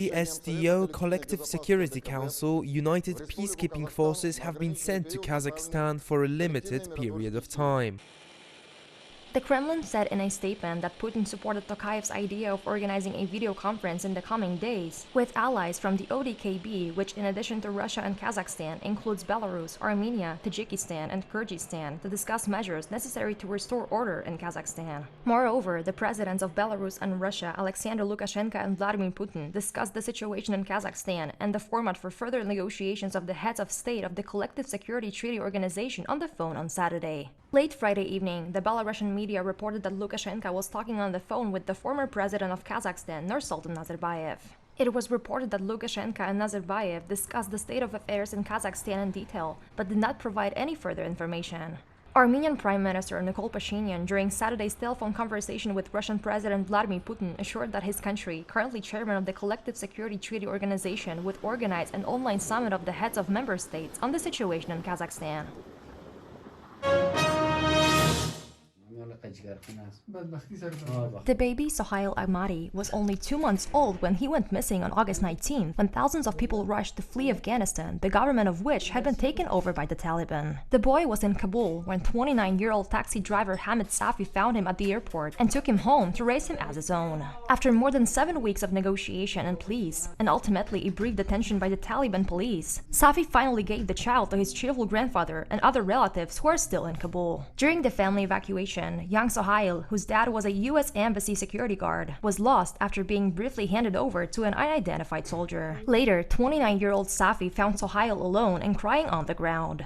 The SDO Collective Security Council United Peacekeeping Forces have been sent to Kazakhstan for a limited period of time. The Kremlin said in a statement that Putin supported Tokayev's idea of organizing a video conference in the coming days with allies from the ODKB, which in addition to Russia and Kazakhstan includes Belarus, Armenia, Tajikistan, and Kyrgyzstan, to discuss measures necessary to restore order in Kazakhstan. Moreover, the presidents of Belarus and Russia, Alexander Lukashenko and Vladimir Putin, discussed the situation in Kazakhstan and the format for further negotiations of the heads of state of the Collective Security Treaty Organization on the phone on Saturday. Late Friday evening, the Belarusian media reported that Lukashenko was talking on the phone with the former president of Kazakhstan, Nursultan Nazarbayev. It was reported that Lukashenko and Nazarbayev discussed the state of affairs in Kazakhstan in detail, but did not provide any further information. Armenian Prime Minister Nikol Pashinyan, during Saturday's telephone conversation with Russian President Vladimir Putin, assured that his country, currently chairman of the Collective Security Treaty Organization, would organize an online summit of the heads of member states on the situation in Kazakhstan. The baby, Sohail Ahmadi, was only 2 months old when he went missing on August 19, when thousands of people rushed to flee Afghanistan, the government of which had been taken over by the Taliban. The boy was in Kabul when 29-year-old taxi driver Hamid Safi found him at the airport and took him home to raise him as his own. After more than 7 weeks of negotiation and pleas, and ultimately a brief detention by the Taliban police, Safi finally gave the child to his cheerful grandfather and other relatives who are still in Kabul. During the family evacuation, young Sohail, whose dad was a U.S. Embassy security guard, was lost after being briefly handed over to an unidentified soldier. Later, 29-year-old Safi found Sohail alone and crying on the ground.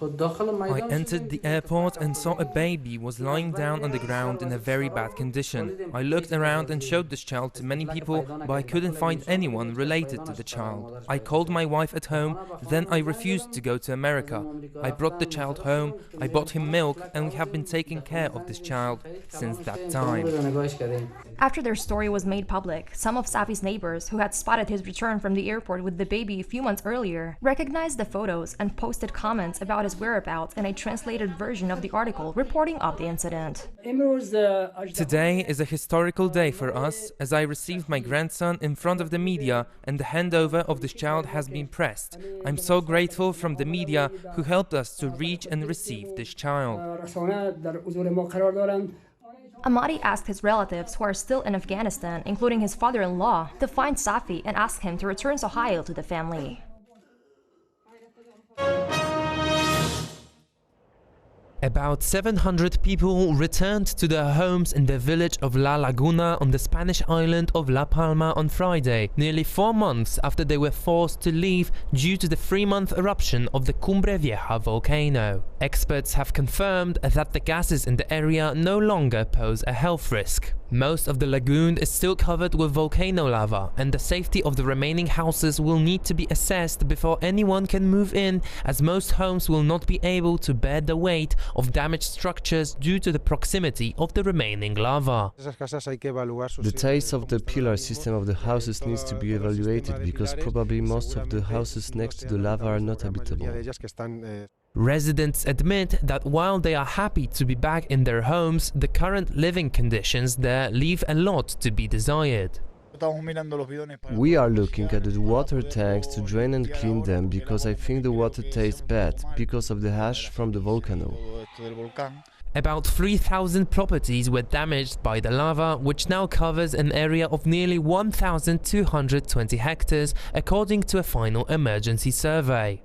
I entered the airport and saw a baby was lying down on the ground in a very bad condition. I looked around and showed this child to many people, but I couldn't find anyone related to the child. I called my wife at home, then I refused to go to America. I brought the child home, I bought him milk, and we have been taking care of this child since that time. After their story was made public, some of Safi's neighbors, who had spotted his return from the airport with the baby a few months earlier, recognized the photos and posted comments about his whereabouts in a translated version of the article reporting of the incident. Today is a historical day for us, as I received my grandson in front of the media and the handover of this child has been pressed. I'm so grateful from the media who helped us to reach and receive this child. Ahmadi asked his relatives who are still in Afghanistan, including his father-in-law, to find Safi and ask him to return Sohail to the family. About 700 people returned to their homes in the village of La Laguna on the Spanish island of La Palma on Friday, nearly 4 months after they were forced to leave due to the 3-month eruption of the Cumbre Vieja volcano. Experts have confirmed that the gases in the area no longer pose a health risk. Most of the lagoon is still covered with volcano lava, and the safety of the remaining houses will need to be assessed before anyone can move in, as most homes will not be able to bear the weight of damaged structures due to the proximity of the remaining lava. The taste of the pillar system of the houses needs to be evaluated, because probably most of the houses next to the lava are not habitable. Residents admit that while they are happy to be back in their homes, the current living conditions there leave a lot to be desired. We are looking at the water tanks to drain and clean them, because I think the water tastes bad because of the ash from the volcano. About 3,000 properties were damaged by the lava, which now covers an area of nearly 1,220 hectares, according to a final emergency survey.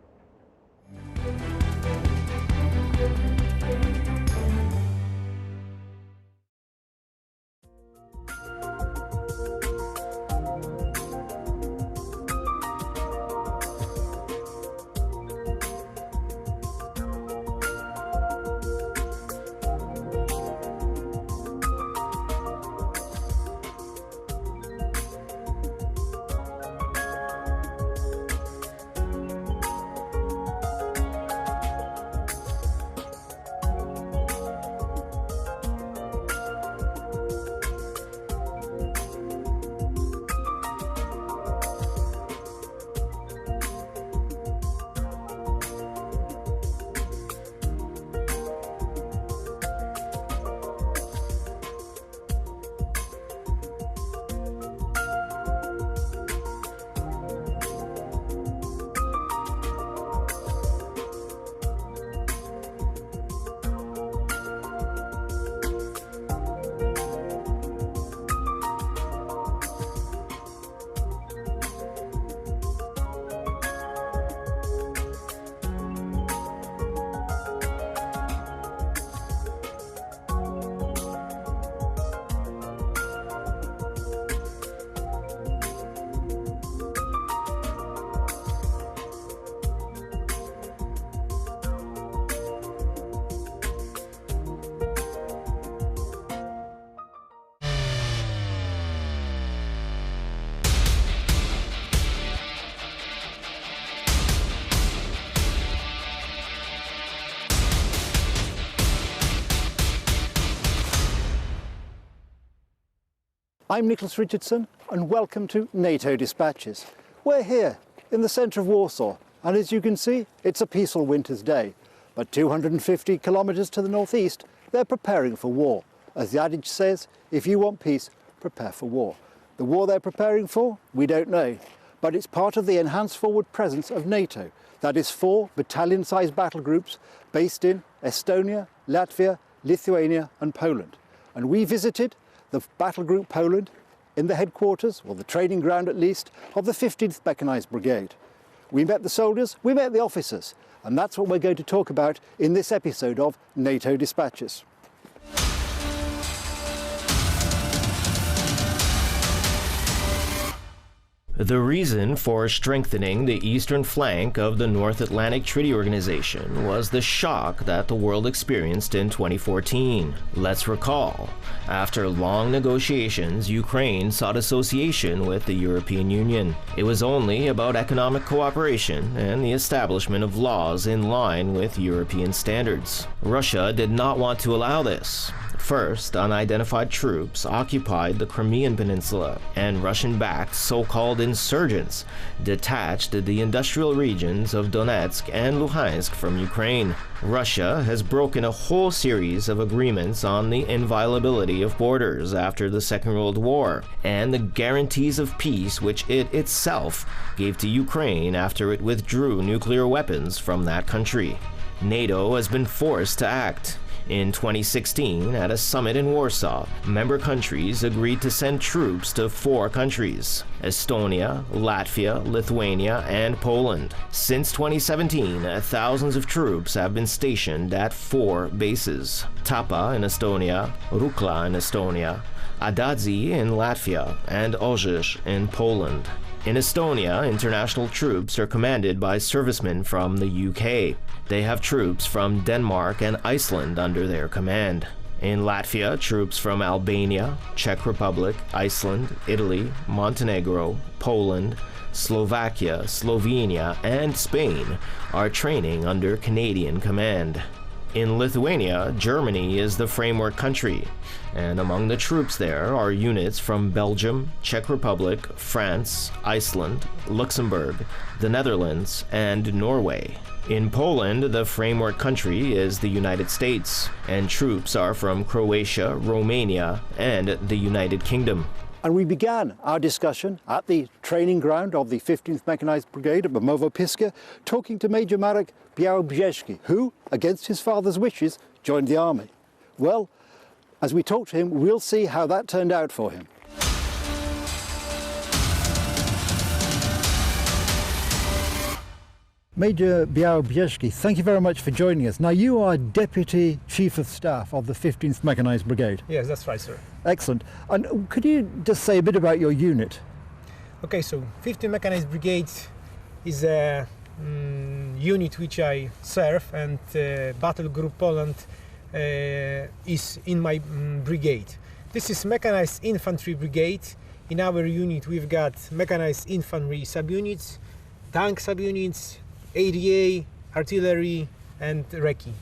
I'm Nicholas Richardson and welcome to NATO Dispatches. We're here in the centre of Warsaw and as you can see it's a peaceful winter's day. But 250 kilometres to the northeast they're preparing for war. As the adage says, if you want peace, prepare for war. The war they're preparing for, we don't know. But it's part of the enhanced forward presence of NATO. That is 4 battalion-sized battle groups based in Estonia, Latvia, Lithuania and Poland. And we visited the battle group Poland in the headquarters, or the training ground at least, of the 15th Mechanised Brigade. We met the soldiers, we met the officers, and that's what we're going to talk about in this episode of NATO Dispatches. The reason for strengthening the eastern flank of the North Atlantic Treaty Organization was the shock that the world experienced in 2014. Let's recall, after long negotiations, Ukraine sought association with the European Union. It was only about economic cooperation and the establishment of laws in line with European standards. Russia did not want to allow this. First, unidentified troops occupied the Crimean Peninsula, and Russian-backed so-called insurgents detached the industrial regions of Donetsk and Luhansk from Ukraine. Russia has broken a whole series of agreements on the inviolability of borders after the Second World War, and the guarantees of peace which it itself gave to Ukraine after it withdrew nuclear weapons from that country. NATO has been forced to act. In 2016, at a summit in Warsaw, member countries agreed to send troops to 4 countries: Estonia, Latvia, Lithuania, and Poland. Since 2017, thousands of troops have been stationed at 4 bases: Tapa in Estonia, Rukla in Estonia, Adadzi in Latvia, and Orzech in Poland. In Estonia, international troops are commanded by servicemen from the UK. They have troops from Denmark and Iceland under their command. In Latvia, troops from Albania, Czech Republic, Iceland, Italy, Montenegro, Poland, Slovakia, Slovenia, and Spain are training under Canadian command. In Lithuania, Germany is the framework country, and among the troops there are units from Belgium, Czech Republic, France, Iceland, Luxembourg, the Netherlands, and Norway. In Poland, the framework country is the United States, and troops are from Croatia, Romania, and the United Kingdom. And we began our discussion at the training ground of the 15th Mechanised Brigade at Bemowo-Piskie, talking to Major Marek Białobrzezki, who, against his father's wishes, joined the army. Well, as we talk to him, we'll see how that turned out for him. Major Białobrzezki, thank you very much for joining us. Now, you are Deputy Chief of Staff of the 15th Mechanised Brigade. Yes, that's right, sir. Excellent. And could you just say a bit about your unit? Okay, so 15th Mechanized Brigade is a unit which I serve, and Battle Group Poland is in my brigade. This is Mechanized Infantry Brigade. In our unit we've got Mechanized Infantry subunits, tank subunits, ADA, artillery and recce.